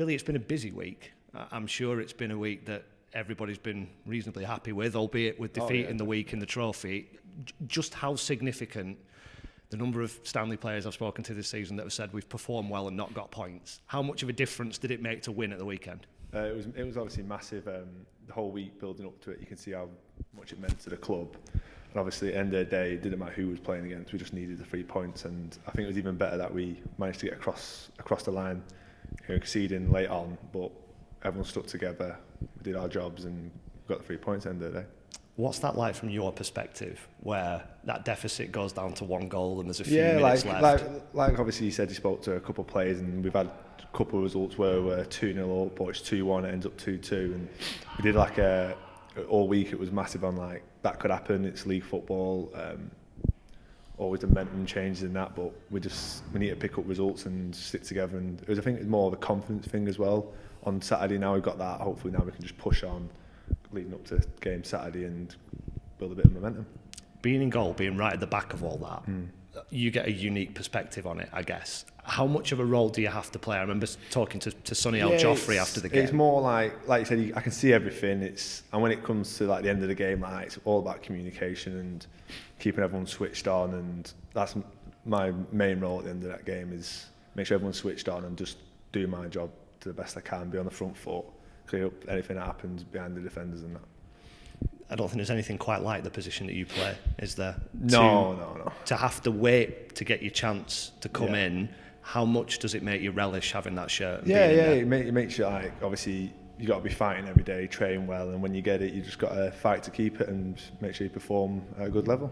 Billy, it's been a busy week. I'm sure it's been a week that everybody's been reasonably happy with, albeit with defeat in the week in the trophy. Just how significant the number of Stanley players I've spoken to this season that have said we've performed well and not got points. How much of a difference did it make to win at the weekend? It was obviously massive. The whole week building up to it, you can see how much it meant to the club. And obviously, at the end of the day, it didn't matter who was playing against. We just needed the 3 points, and I think it was even better that we managed to get across the line, conceding late on. But everyone stuck together. We did our jobs and got the 3 points at the end of the day. What's that like from your perspective, where that deficit goes down to 1 goal and there's a few minutes left? Like obviously you said, you spoke to a couple of players, and we've had a couple of results where we're 2-0 up, or it's 2-1, it ends up 2-2, and we did all week. It was massive on that could happen. It's league football. Always the momentum changes in that, but we need to pick up results and stick together. And I think it's more of a confidence thing as well. On Saturday now we've got that. Hopefully now we can just push on leading up to game Saturday and build a bit of momentum. Being in goal, being right at the back of all that, you get a unique perspective on it, I guess. How much of a role do you have to play? I remember talking to Sonny Joffrey after the game. It's more like you said, I can see everything. And when it comes to the end of the game, it's all about communication and keeping everyone switched on. And that's my main role at the end of that game, is make sure everyone's switched on and just do my job to the best I can, be on the front foot, clear up anything that happens behind the defenders and that. I don't think there's anything quite like the position that you play, is there? No. To have to wait to get your chance to come in, how much does it make you relish having that shirt? It makes you obviously you got to be fighting every day, train well, and when you get it, you just got to fight to keep it and make sure you perform at a good level.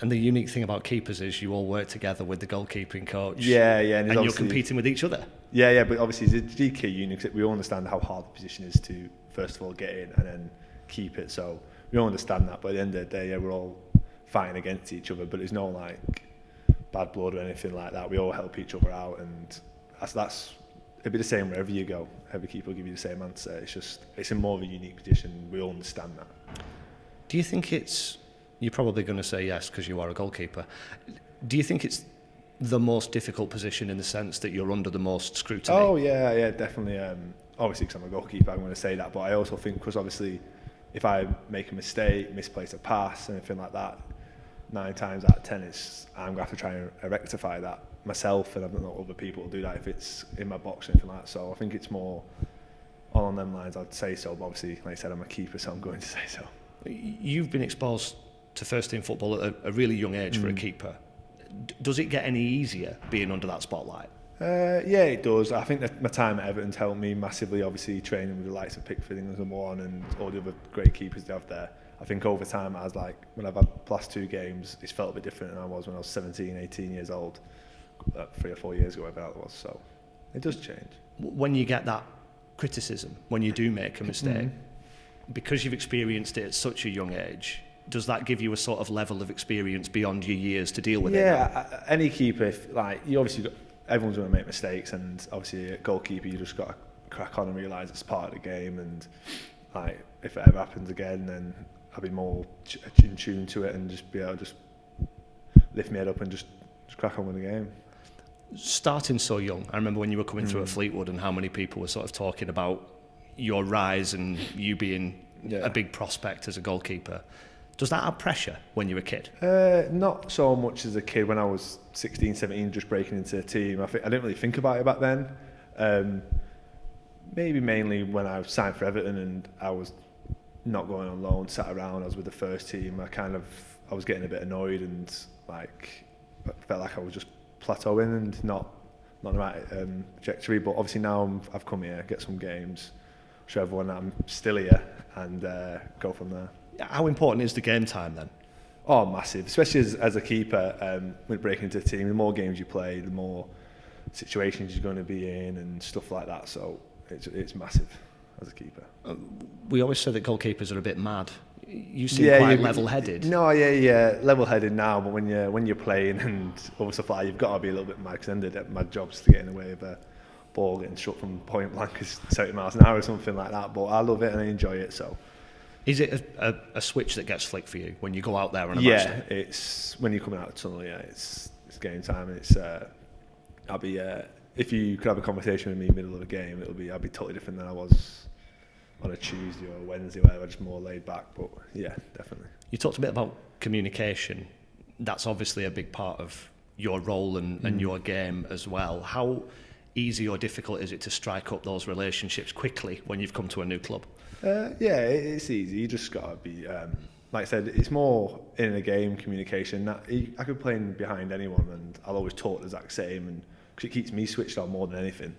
And the unique thing about keepers is you all work together with the goalkeeping coach. And you're competing with each other. But obviously it's a GK unit, because we all understand how hard the position is to first of all get in and then keep it. So we all understand that. But at the end of the day, we're all fighting against each other. But there's no bad blood or anything like that. We all help each other out, and that's it'd be the same wherever you go. Every keeper will give you the same answer. It's in more of a unique position. We all understand that. Do you think you're probably going to say yes because you are a goalkeeper. Do you think it's the most difficult position in the sense that you're under the most scrutiny? Oh, yeah, definitely. Obviously, because I'm a goalkeeper, I'm going to say that. But I also think, because obviously, if I make a mistake, misplace a pass, anything like that, 9 times out of 10, I'm going to have to try and rectify that myself, and I don't know other people will do that if it's in my box or anything like that. So I think it's more on them lines, I'd say so. But obviously, like I said, I'm a keeper, so I'm going to say so. You've been exposed to first team football at a really young age for a keeper. Does it get any easier being under that spotlight? Yeah, it does. I think that my time at Everton's helped me massively, obviously training with the likes of Pickford and number 1 and all the other great keepers they have there. I think over time, when I've had last 2 games, it's felt a bit different than I was when I was 17, 18 years old, 3 or 4 years ago, whatever that was. So it does change. When you get that criticism, when you do make a mistake, because you've experienced it at such a young age, does that give you a sort of level of experience beyond your years to deal with it? Yeah, any keeper, you obviously everyone's going to make mistakes, and obviously a goalkeeper, you just got to crack on and realise it's part of the game, and if it ever happens again, then I'll be more in tune to it and just be able to just lift my head up and just crack on with the game. Starting so young, I remember when you were coming through at Fleetwood and how many people were sort of talking about your rise and you being a big prospect as a goalkeeper. Does that add pressure when you're a kid? Not so much as a kid. When I was 16, 17, just breaking into a team, I didn't really think about it back then. Maybe mainly when I signed for Everton and I was not going on loan, sat around, I was with the first team, I was getting a bit annoyed and I felt like I was just plateauing and not the right trajectory. But obviously now I've come here, get some games, show everyone that I'm still here, and go from there. How important is the game time then? Oh, massive, especially as a keeper. When breaking into a team, the more games you play, the more situations you're going to be in and stuff like that. So it's massive as a keeper. We always say that goalkeepers are a bit mad. You seem quite level-headed. No, level-headed now. But when you're playing and all stuff like that, you've got to be a little bit mad, because my job's to get in the way of a ball getting shot from point blank is 70 miles an hour or something like that. But I love it and I enjoy it. So. Is it a switch that gets flicked for you when you go out there on a match day? It's when you're coming out of the tunnel. Yeah, it's game time, and it's I'll be if you could have a conversation with me in the middle of a game, I'd be totally different than I was on a Tuesday or a Wednesday, where I was just more laid back. But yeah, definitely. You talked a bit about communication. That's obviously a big part of your role and your game as well. How easy or difficult is it to strike up those relationships quickly when you've come to a new club? Yeah, it's easy. You just got to be, like I said, it's more in a game communication. I could play in behind anyone and I'll always talk the exact same, and because it keeps me switched on more than anything.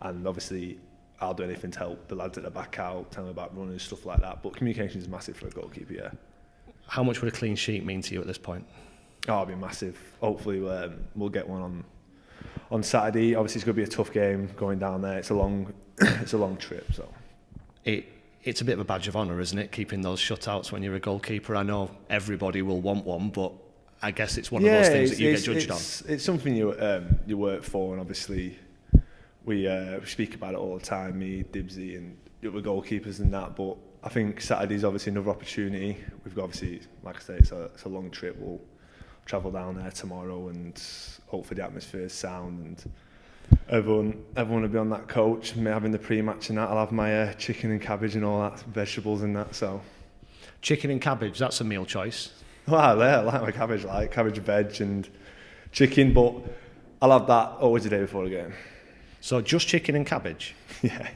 And obviously I'll do anything to help the lads at the back out, tell them about running, stuff like that. But communication is massive for a goalkeeper, yeah. How much would a clean sheet mean to you at this point? Oh, it'll be massive. Hopefully we'll get one on Saturday. Obviously it's going to be a tough game going down there. It's a long trip, so. It's a bit of a badge of honour, isn't it, keeping those shutouts when you're a goalkeeper? I know everybody will want one, but I guess it's one of those things that you get judged on. It's something you work for, and obviously we speak about it all the time, me, Dibsy and the other goalkeepers and that, but I think Saturday's obviously another opportunity. We've got, obviously, like I say, it's a long trip. We'll travel down there tomorrow, and hopefully the atmosphere is sound, and everyone will be on that coach, me having the pre-match and that. I'll have my chicken and cabbage and all that, vegetables and that. So chicken and cabbage, that's a meal choice. Well, yeah, I like my cabbage, veg and chicken, but I'll have that always the day before the game. So just chicken and cabbage? Yeah.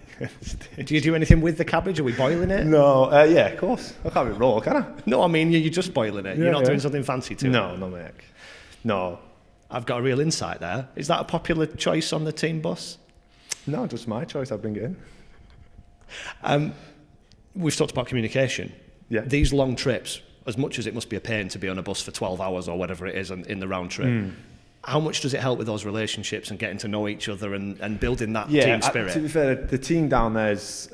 Do you do anything with the cabbage? Are we boiling it? No, yeah, of course. I can't have it raw, can I? No, I mean, you're just boiling it. You're not doing something fancy to it? No, mate. No. I've got a real insight there. Is that a popular choice on the team bus? No, just my choice. I bring it in. We've talked about communication. Yeah. These long trips, as much as it must be a pain to be on a bus for 12 hours or whatever it is in the round trip, how much does it help with those relationships and getting to know each other and building that team spirit? To be fair, the team down there's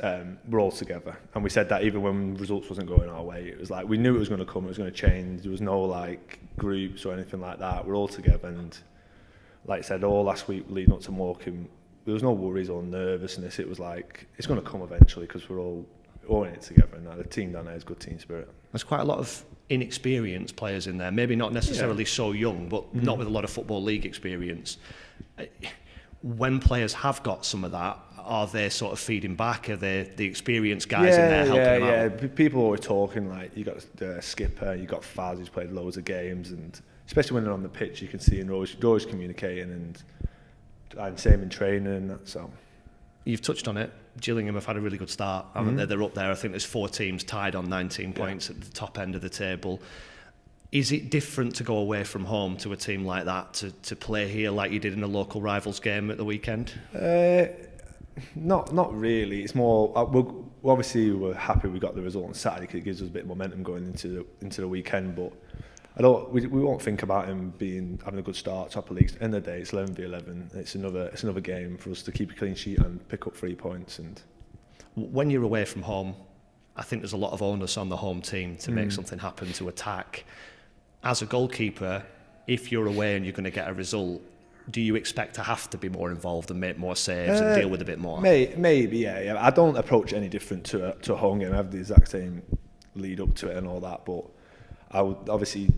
we're all together, and we said that even when results wasn't going our way, it was like we knew it was going to come, it was going to change. There was no like groups or anything like that. We're all together, and like I said, all last week leading up to Morecambe, there was no worries or nervousness. It was like it's going to come eventually because we're all in it together. And the team down there has good team spirit. There's quite a lot of inexperienced players in there, maybe not necessarily so young, but not with a lot of Football League experience. When players have got some of that, are they sort of feeding back? Are they the experienced guys in there helping them out? Yeah, people are always talking, like, you got the skipper, you got Faz, who's played loads of games, and especially when they're on the pitch, you can see they're always communicating, and same in training and that, so. You've touched on it. Gillingham have had a really good start, haven't they? They're up there. I think there's 4 teams tied on 19 points at the top end of the table. Is it different to go away from home to a team like that, to play here like you did in a local rivals game at the weekend? Not really. It's more, obviously we're happy we got the result on Saturday because it gives us a bit of momentum going into the weekend, but we won't think about him having a good start, top of league. At the end of the day, it's 11v11. It's another game for us to keep a clean sheet and pick up 3 points. And when you're away from home, I think there's a lot of onus on the home team to make something happen, to attack. As a goalkeeper, if you're away and you're going to get a result, do you expect to have to be more involved and make more saves and deal with a bit more? Maybe, yeah. I don't approach it any different to a home game. I have the exact same lead up to it and all that, but I would obviously,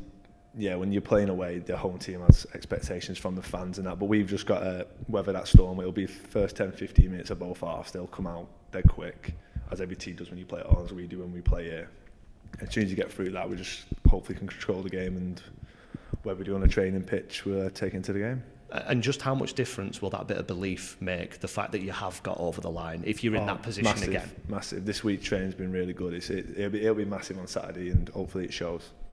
when you're playing away, the home team has expectations from the fans and that, but we've just got to weather that storm. It'll be first 10-15 minutes of both halves. They'll come out dead quick, as every team does when you play at home, as we do when we play here. As soon as you get through that, we just hopefully can control the game, and whether we do on a training pitch, we're taking to the game. And just how much difference will that bit of belief make, the fact that you have got over the line, if you're in that position again? Massive. This week's training's been really good. It'll be massive on Saturday, and hopefully it shows.